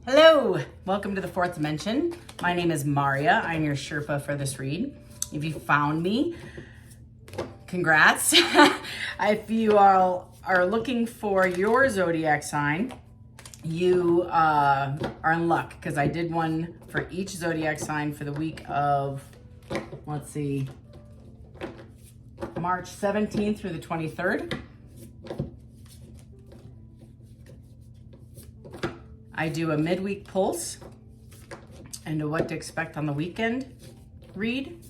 Hello, welcome to the fourth dimension. My name is Maria. I'm your Sherpa for this read. If you found me, congrats. If you are looking for your zodiac sign, you are in luck because I did one for each zodiac sign for the week of, let's see, March 17th through the 23rd. I do a midweek pulse and a what to expect on the weekend read.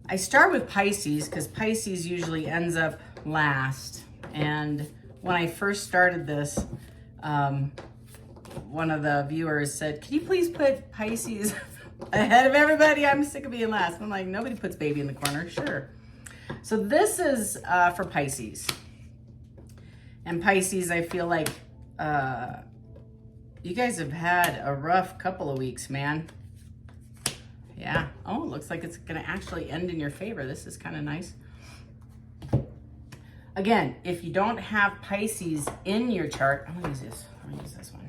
I start with Pisces because Pisces usually ends up last. And when I first started this, one of the viewers said, "Can you please put Pisces ahead of everybody? I'm sick of being last." I'm like, nobody puts baby in the corner. Sure. So this is for Pisces. And Pisces, I feel like you guys have had a rough couple of weeks, man. Yeah. Oh, it looks like it's going to actually end in your favor. This is kind of nice. Again, if you don't have Pisces in your chart, I'm going to use this. I'm going to use this one.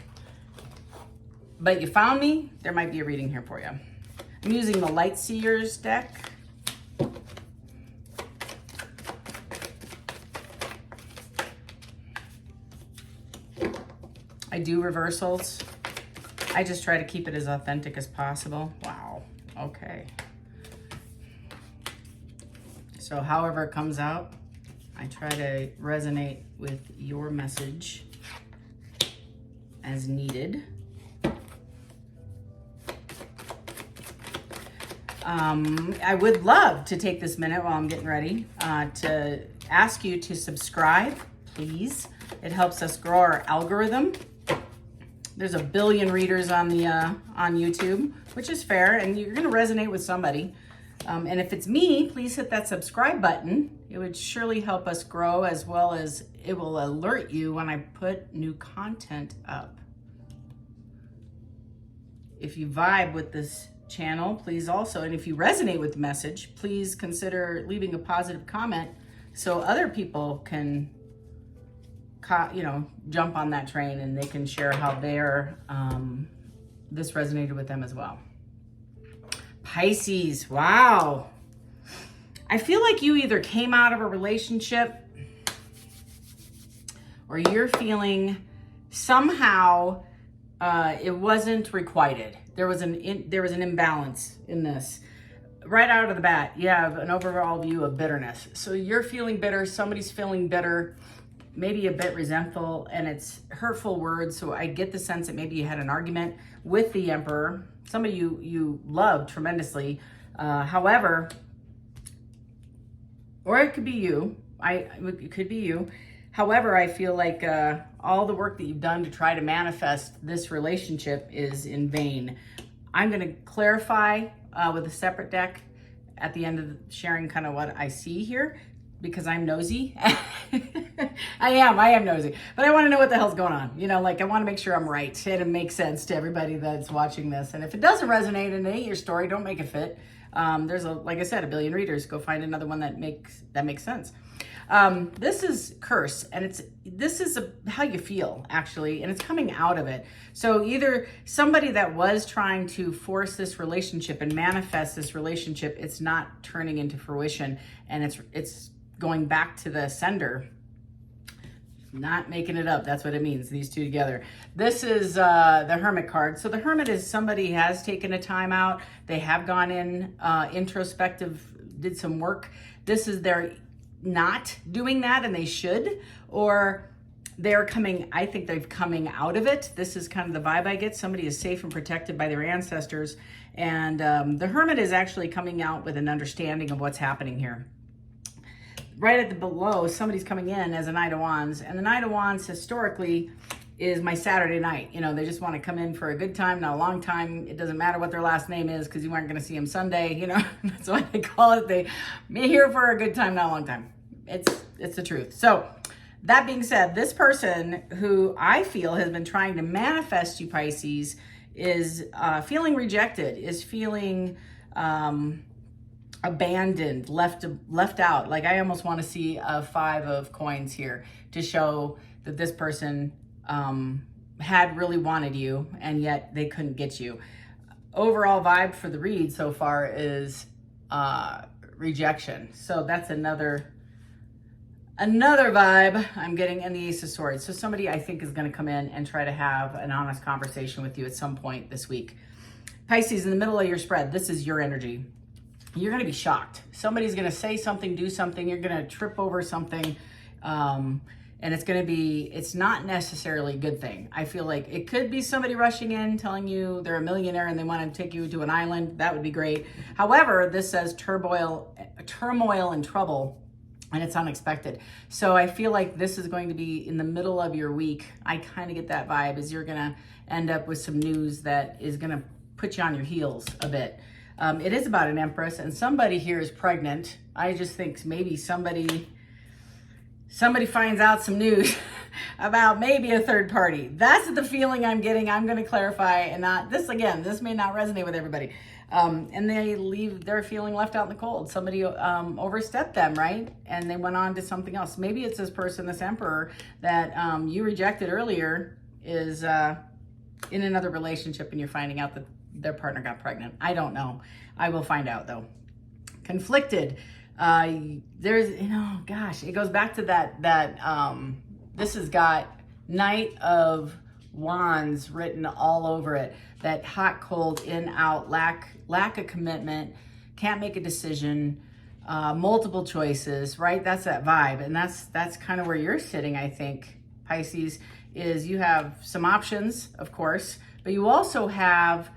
But you found me, there might be a reading here for you. I'm using the Light Seers deck. I do reversals. I just try to keep it as authentic as possible. Wow, okay. So however it comes out, I try to resonate with your message as needed. I would love to take this minute while I'm getting ready to ask you to subscribe, please. It helps us grow our algorithm. There's a billion readers on the on YouTube, which is fair, and you're going to resonate with somebody. And if it's me, please hit that subscribe button. It would surely help us grow, as well as it will alert you when I put new content up. If you vibe with this channel, please also, and if you resonate with the message, please consider leaving a positive comment so other people can jump on that train and they can share how their this resonated with them as well. Pisces, wow. I feel like you either came out of a relationship or you're feeling somehow it wasn't requited. There was an imbalance in this. Right out of the bat, you have an overall view of bitterness. So you're feeling bitter, somebody's feeling bitter, maybe a bit resentful, and it's hurtful words. So I get the sense that maybe you had an argument with the Emperor, somebody you loved tremendously. However, or it could be you. It could be you. However, I feel like all the work that you've done to try to manifest this relationship is in vain. I'm going to clarify with a separate deck at the end of sharing kind of what I see here, because I'm nosy. I am nosy, but I want to know what the hell's going on. I want to make sure I'm right and it makes sense to everybody that's watching this. And if it doesn't resonate and it ain't your story, don't make it fit. There's like I said, a billion readers. Go find another one that makes sense. This is curse, and this is how you feel actually, and it's coming out of it. So either somebody that was trying to force this relationship and manifest this relationship, it's not turning into fruition, and it's going back to the sender. Not making it up. That's what it means, these two together. This is the Hermit card. So the Hermit is somebody has taken a time out. They have gone in introspective, did some work. This is their not doing that, and they should, or they're coming, I think they're coming out of it. This is kind of the vibe I get. Somebody is safe and protected by their ancestors. And the Hermit is actually coming out with an understanding of what's happening here. Right at the below, somebody's coming in as a Knight of Wands, and the Knight of Wands historically is my Saturday night. They just want to come in for a good time, not a long time. It doesn't matter what their last name is because you aren't going to see them Sunday. That's why they call it. They're here for a good time, not a long time. It's the truth. So that being said, this person who I feel has been trying to manifest you, Pisces, is feeling rejected, is feeling abandoned, left out. Like I almost want to see a 5 of coins here to show that this person had really wanted you, and yet they couldn't get you. Overall vibe for the read so far is rejection. So that's another vibe I'm getting in the Ace of Swords. So somebody I think is going to come in and try to have an honest conversation with you at some point this week. Pisces, in the middle of your spread, this is your energy. You're going to be shocked. Somebody's going to say something, do something. You're going to trip over something. And it's not necessarily a good thing. I feel like it could be somebody rushing in, telling you they're a millionaire and they want to take you to an island. That would be great. However, this says turmoil and trouble, and it's unexpected. So I feel like this is going to be in the middle of your week. I kind of get that vibe, is you're going to end up with some news that is going to put you on your heels a bit. It is about an Empress, and somebody here is pregnant. I just think maybe somebody finds out some news about maybe a third party. That's the feeling I'm getting. I'm going to clarify, and this may not resonate with everybody. And they're feeling left out in the cold. Somebody overstepped them, right? And they went on to something else. Maybe it's this person, this Emperor, that you rejected earlier, is in another relationship, and you're finding out that their partner got pregnant. I don't know. I will find out, though. Conflicted. It goes back to that this has got Knight of Wands written all over it. That hot, cold, in, out, lack of commitment, can't make a decision, multiple choices, right? That's that vibe. And that's kind of where you're sitting, I think, Pisces, is you have some options, of course, but you also have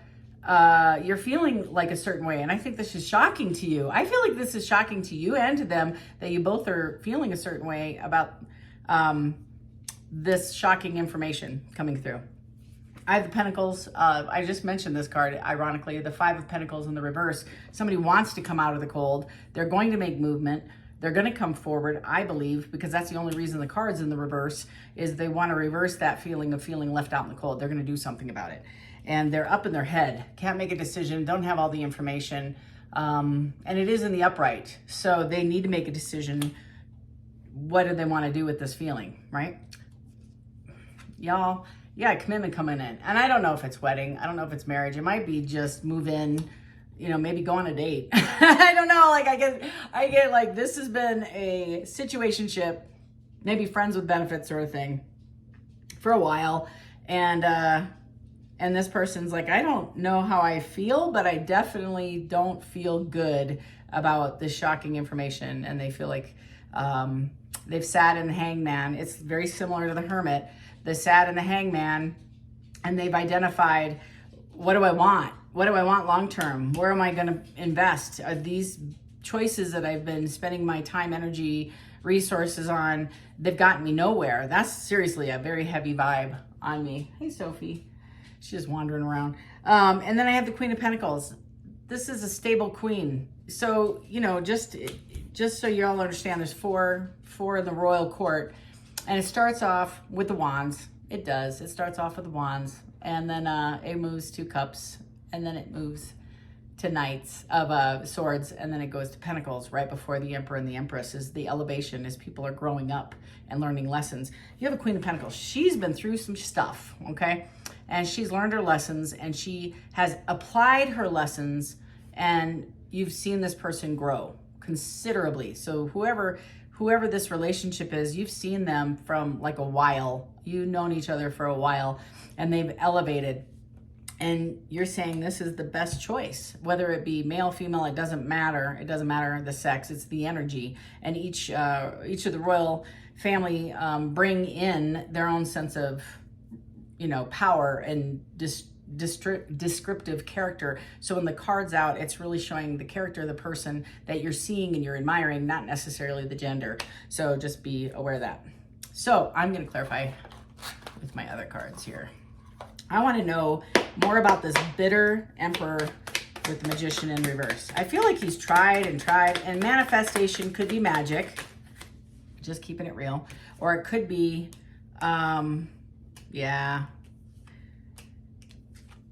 you're feeling like a certain way. And I think this is shocking to you. I feel like this is shocking to you and to them, that you both are feeling a certain way about this shocking information coming through. I have the Pentacles. I just mentioned this card, ironically, the Five of Pentacles in the reverse. Somebody wants to come out of the cold. They're going to make movement. They're going to come forward, I believe, because that's the only reason the card's in the reverse, is they want to reverse that feeling of feeling left out in the cold. They're going to do something about it. And they're up in their head, can't make a decision, don't have all the information, and it is in the upright. So they need to make a decision. What do they want to do with this feeling, right? Y'all, yeah, commitment coming in. And I don't know if it's wedding. I don't know if it's marriage. It might be just move in, maybe go on a date. I don't know. Like I get like, this has been a situationship, maybe friends with benefits sort of thing for a while. And this person's like, I don't know how I feel, but I definitely don't feel good about this shocking information. And they feel like they've sat in the Hangman. It's very similar to the Hermit. They sat in the Hangman, and they've identified, what do I want? What do I want long-term? Where am I going to invest? Are these choices that I've been spending my time, energy, resources on, they've gotten me nowhere. That's seriously a very heavy vibe on me. Hey, Sophie. She's just wandering around. And then I have the Queen of Pentacles. This is a stable queen. So, just so you all understand, there's four in the royal court. And it starts off with the wands. It does. It starts off with the wands. And then it moves to cups. And then it moves to knights of swords. And then it goes to pentacles right before the Emperor and the Empress, is the elevation as people are growing up and learning lessons. You have a Queen of Pentacles. She's been through some stuff, okay? And she's learned her lessons, and she has applied her lessons, and you've seen this person grow considerably. So whoever this relationship is, you've seen them from like a while. You've known each other for a while, and they've elevated. And you're saying this is the best choice, whether it be male, female, it doesn't matter. It doesn't matter the sex, it's the energy. And each of the royal family bring in their own sense of power and descriptive character. So when the card's out, it's really showing the character of the person that you're seeing and you're admiring, not necessarily the gender. So just be aware of that. So I'm going to clarify with my other cards here. I want to know more about this bitter Emperor with the Magician in reverse. I feel like he's tried, and manifestation could be magic, just keeping it real, or it could be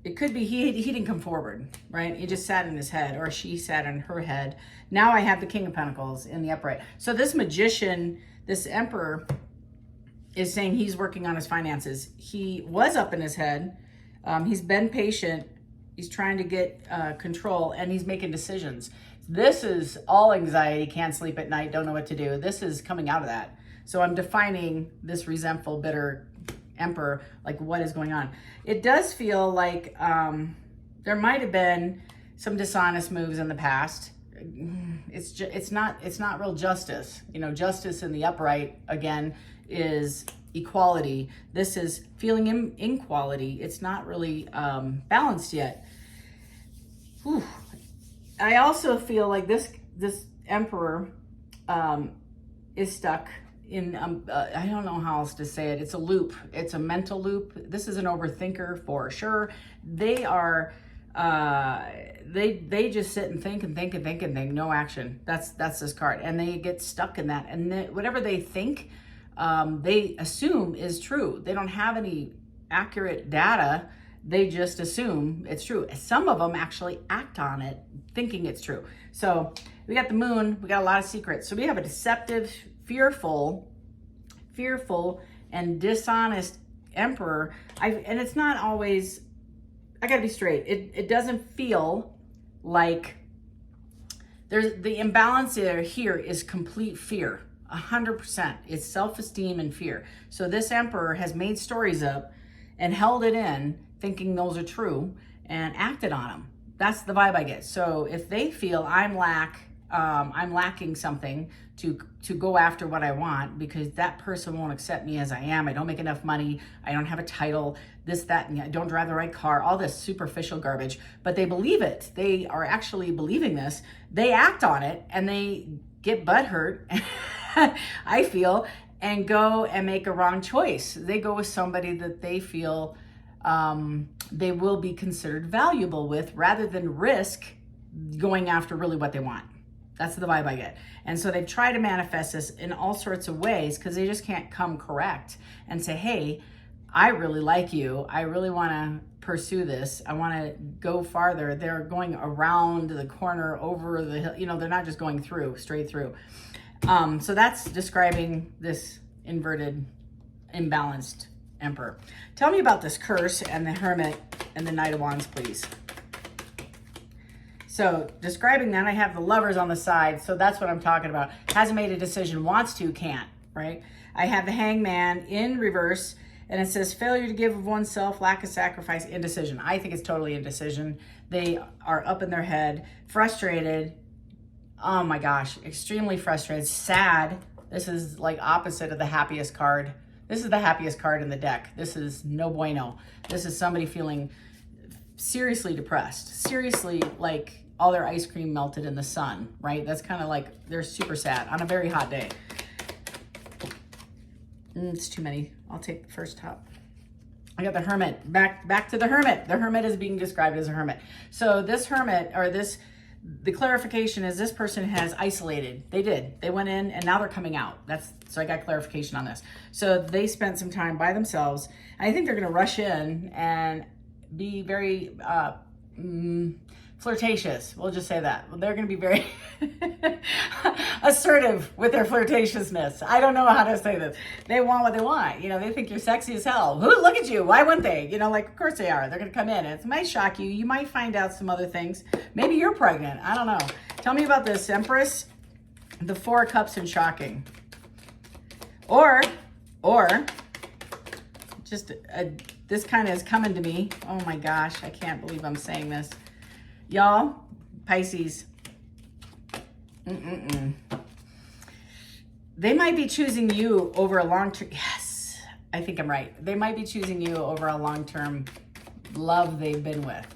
it could be he didn't come forward, right? He just sat in his head, or she sat in her head. Now I have the King of Pentacles in the upright. So this Magician, this Emperor, is saying he's working on his finances. He was up in his head. He's been patient. He's trying to get control, and he's making decisions. This is all anxiety, can't sleep at night, don't know what to do. This is coming out of that. So I'm defining this resentful, bitter Emperor, like what is going on. It does feel like there might have been some dishonest moves in the past. It's not real justice. You know, justice in the upright, again, is equality. This is feeling inequality. It's not really balanced yet. Whew. I also feel like this Emperor is stuck in I don't know how else to say it. It's a loop. It's a mental loop. This is an overthinker for sure. They are they just sit and think and think and think and think. No action. That's this card, and they get stuck in that. And whatever they think, they assume is true. They don't have any accurate data. They just assume it's true. Some of them actually act on it, thinking it's true. So we got the moon. We got a lot of secrets. So we have a deceptive, fearful, and dishonest Emperor. And it's not always, I gotta be straight. It doesn't feel like there's the imbalance here is complete fear. 100%. It's self-esteem and fear. So this Emperor has made stories up and held it in, thinking those are true, and acted on them. That's the vibe I get. So if they feel I'm lacking something to go after what I want because that person won't accept me as I am, I don't make enough money, I don't have a title, this, that, and I don't drive the right car, all this superficial garbage, but they believe it. They are actually believing this. They act on it and they get butthurt, I feel, and go and make a wrong choice. They go with somebody that they feel they will be considered valuable with rather than risk going after really what they want. That's the vibe I get. And so they try to manifest this in all sorts of ways because they just can't come correct and say, hey, I really like you. I really want to pursue this. I want to go farther. They're going around the corner, over the hill. You know, they're not just going through, straight through. So that's describing this inverted, imbalanced Emperor. Tell me about this curse and the Hermit and the Knight of Wands, please. So describing that, I have the Lovers on the side. So that's what I'm talking about. Hasn't made a decision, wants to, can't, right? I have the Hangman in reverse, and it says failure to give of oneself, lack of sacrifice, indecision. I think it's totally indecision. They are up in their head, frustrated. Oh my gosh, extremely frustrated, sad. This is like opposite of the happiest card. This is the happiest card in the deck. This is no bueno. This is somebody feeling seriously depressed, seriously like all their ice cream melted in the sun, right? That's kind of like they're super sad on a very hot day. It's too many. I'll take the first top. I got the Hermit. Back to the Hermit. The Hermit is being described as a hermit. So this Hermit, or the clarification is this person has isolated. They did. They went in and now they're coming out. So I got clarification on this. So they spent some time by themselves. And I think they're going to rush in and be very flirtatious. We'll just say that. They're going to be very assertive with their flirtatiousness. I don't know how to say this. They want what they want. You know, they think you're sexy as hell. Look at you. Why wouldn't they? You know, like, of course they are. They're going to come in. It might shock you. You might find out some other things. Maybe you're pregnant. I don't know. Tell me about this Empress. The Four of Cups and shocking. Or just this kind of is coming to me. Oh my gosh. I can't believe I'm saying this. Y'all, Pisces, they might be choosing you over a long-term, yes, I think I'm right. They might be choosing you over a long-term love they've been with.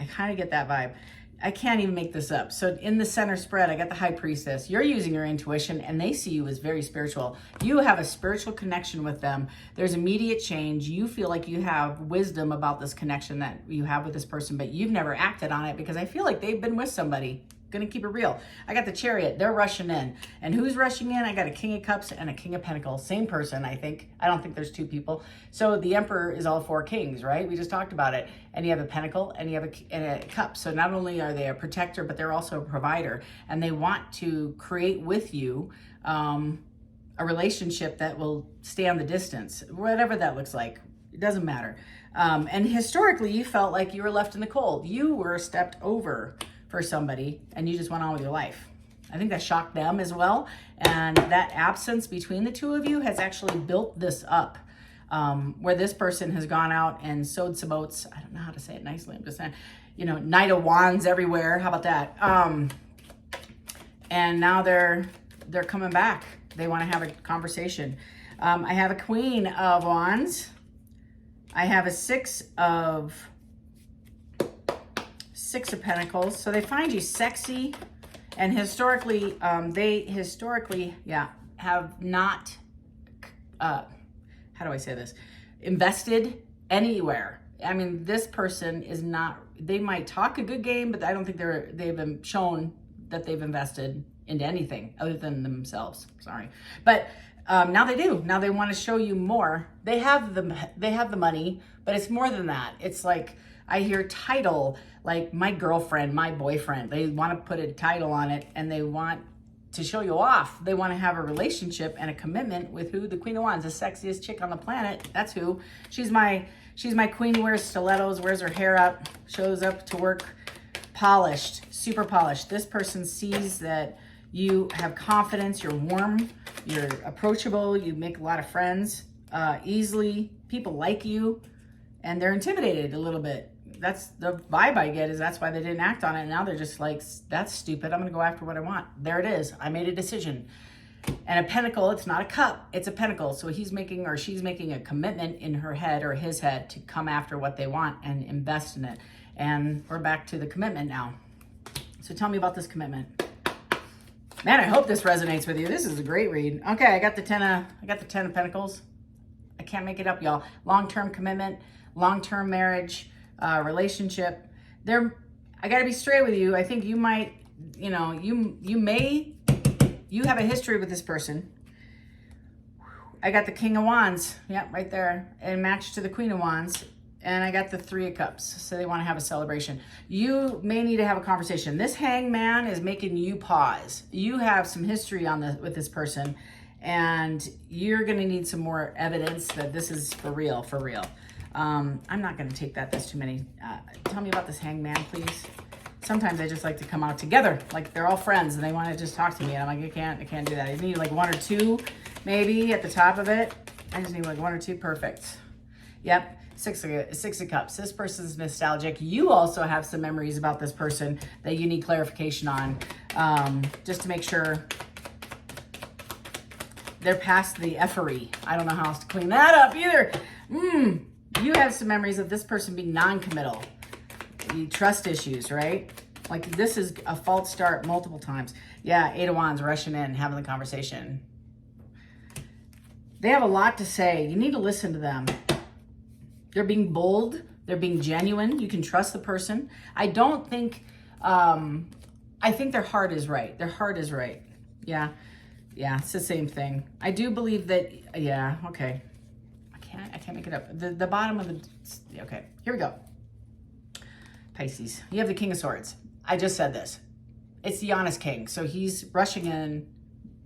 I kind of get that vibe. I can't even make this up. So in the center spread, I got the High Priestess. You're using your intuition and they see you as very spiritual. You have a spiritual connection with them. There's immediate change. You feel like you have wisdom about this connection that you have with this person, but you've never acted on it because I feel like they've been with somebody. Gonna keep it real. I got the Chariot. They're rushing in. And who's rushing in? I got a King of Cups and a King of Pentacles. Same person, I think. I don't think there's two people. So the Emperor is all four kings, right? We just talked about it. And you have a Pentacle and you have a Cup. So not only are they a protector, but they're also a provider. And they want to create with you a relationship that will stand the distance, whatever that looks like. It doesn't matter. And historically, you felt like you were left in the cold. You were stepped over for somebody and you just went on with your life. I think that shocked them as well. And that absence between the two of you has actually built this up, where this person has gone out and sowed some oats. I don't know how to say it nicely. I'm just saying, you know, Knight of Wands everywhere. How about that? And now they're coming back. They want to have a conversation. I have a Queen of Wands. I have a Six of Pentacles. So they find you sexy, and historically, have not, how do I say this? Invested anywhere. I mean, this person is not, they might talk a good game, but I don't think they've been shown that they've invested into anything other than themselves. Sorry. But now they do. Now they want to show you more. They have the money, but it's more than that. It's like, I hear title, like my girlfriend, my boyfriend. They want to put a title on it, and they want to show you off. They want to have a relationship and a commitment with who? The Queen of Wands, the sexiest chick on the planet. That's who. She's my queen, wears stilettos, wears her hair up, shows up to work polished, super polished. This person sees that you have confidence, you're warm, you're approachable, you make a lot of friends easily. People like you, and they're intimidated a little bit. That's the vibe I get, is that's why they didn't act on it. Now they're just like, that's stupid. I'm going to go after what I want. There it is. I made a decision. And a pentacle, it's not a cup, it's a pentacle. So he's making, or she's making, a commitment in her head or his head to come after what they want and invest in it. And we're back to the commitment now. So tell me about this commitment. Man, I hope this resonates with you. This is a great read. Okay, I got the 10 of Pentacles. I can't make it up, y'all. Long-term commitment, long-term marriage, relationship. I got to be straight with you. I think you might, you have a history with this person. I got the King of Wands. Yep, right there. And matched to the Queen of Wands. And I got the Three of Cups. So they want to have a celebration. You may need to have a conversation. This Hangman is making you pause. You have some history with this person, and you're going to need some more evidence that this is for real, for real. I'm not going to take that. There's too many. Tell me about this Hangman, please. Sometimes I just like to come out together. Like they're all friends and they want to just talk to me. And I'm like, I can't do that. I need like one or two maybe at the top of it. I just need like one or two. Perfect. Yep. Six of Cups. This person's nostalgic. You also have some memories about this person that you need clarification on, just to make sure they're past the effery. I don't know how else to clean that up either. You have some memories of this person being non-committal. Trust issues, right? Like this is a false start multiple times. Yeah, Eight of Wands, rushing in, having the conversation. They have a lot to say. You need to listen to them. They're being bold. They're being genuine. You can trust the person. I don't think, I think their heart is right. Their heart is right. Yeah, it's the same thing. I do believe that, yeah, okay. I can't make it up. The bottom of the, okay, here we go. Pisces, you have the King of Swords. I just said this. It's the honest king. So he's rushing in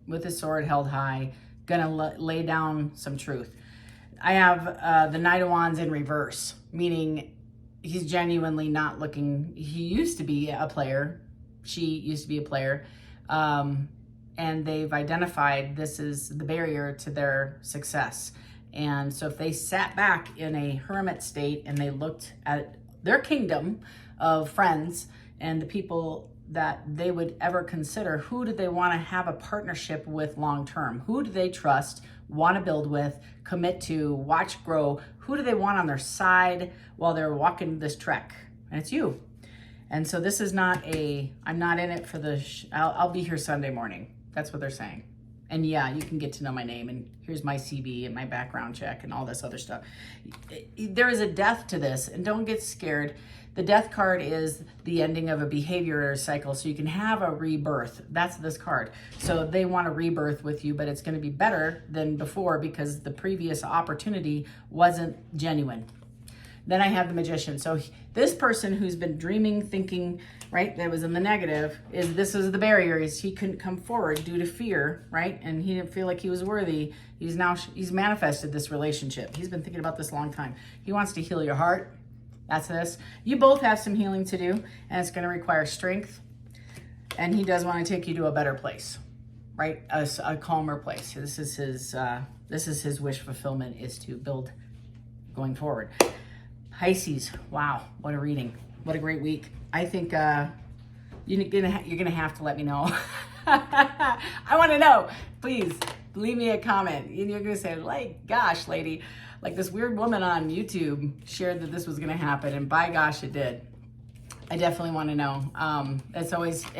with his sword held high, gonna lay down some truth. I have the Knight of Wands in reverse, meaning he's genuinely not looking. He used to be a player. She used to be a player. And they've identified this is the barrier to their success. And so if they sat back in a hermit state and they looked at their kingdom of friends and the people that they would ever consider, who do they want to have a partnership with long term? Who do they trust, want to build with, commit to, watch grow? Who do they want on their side while they're walking this trek? And it's you. And so this is not I'm not in it for I'll be here Sunday morning. That's what they're saying. And yeah, you can get to know my name, and here's my CV and my background check and all this other stuff. There is a death to this, and don't get scared. The death card is the ending of a behavior cycle, so you can have a rebirth. That's this card. So they want a rebirth with you, but it's going to be better than before because the previous opportunity wasn't genuine. Then I have the Magician. So this person who's been dreaming, thinking, right, that was in the negative, this is the barrier, is he couldn't come forward due to fear, right? And he didn't feel like he was worthy. He's manifested this relationship. He's been thinking about this a long time. He wants to heal your heart. That's this. You both have some healing to do, and it's going to require strength. And he does want to take you to a better place, right? A calmer place. This is his wish fulfillment, is to build going forward. Pisces, wow, what a reading. What a great week. I think you're gonna have to let me know. I want to know. Please leave me a comment. And you're gonna say, like, gosh, lady, like this weird woman on YouTube shared that this was gonna happen, and by gosh, it did. I definitely want to know. It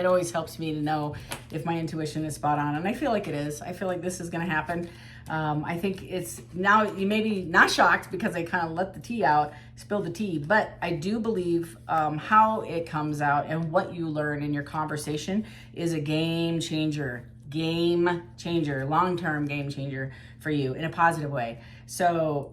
always helps me to know if my intuition is spot on, and I feel like it is. I feel like this is going to happen. I think it's now, you may be not shocked because I kind of let the tea out, spilled the tea, but I do believe how it comes out and what you learn in your conversation is a game changer, long-term game changer for you in a positive way. So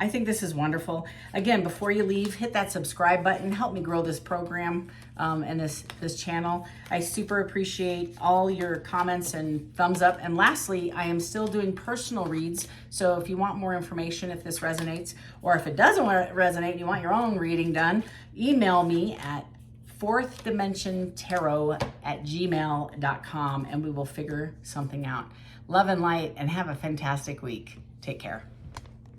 I think this is wonderful. Again, before you leave, hit that subscribe button. Help me grow this program and this channel. I super appreciate all your comments and thumbs up. And lastly, I am still doing personal reads. So if you want more information, if this resonates, or if it doesn't resonate and you want your own reading done, email me at fourthdimensiontarot@gmail.com and we will figure something out. Love and light, and have a fantastic week. Take care.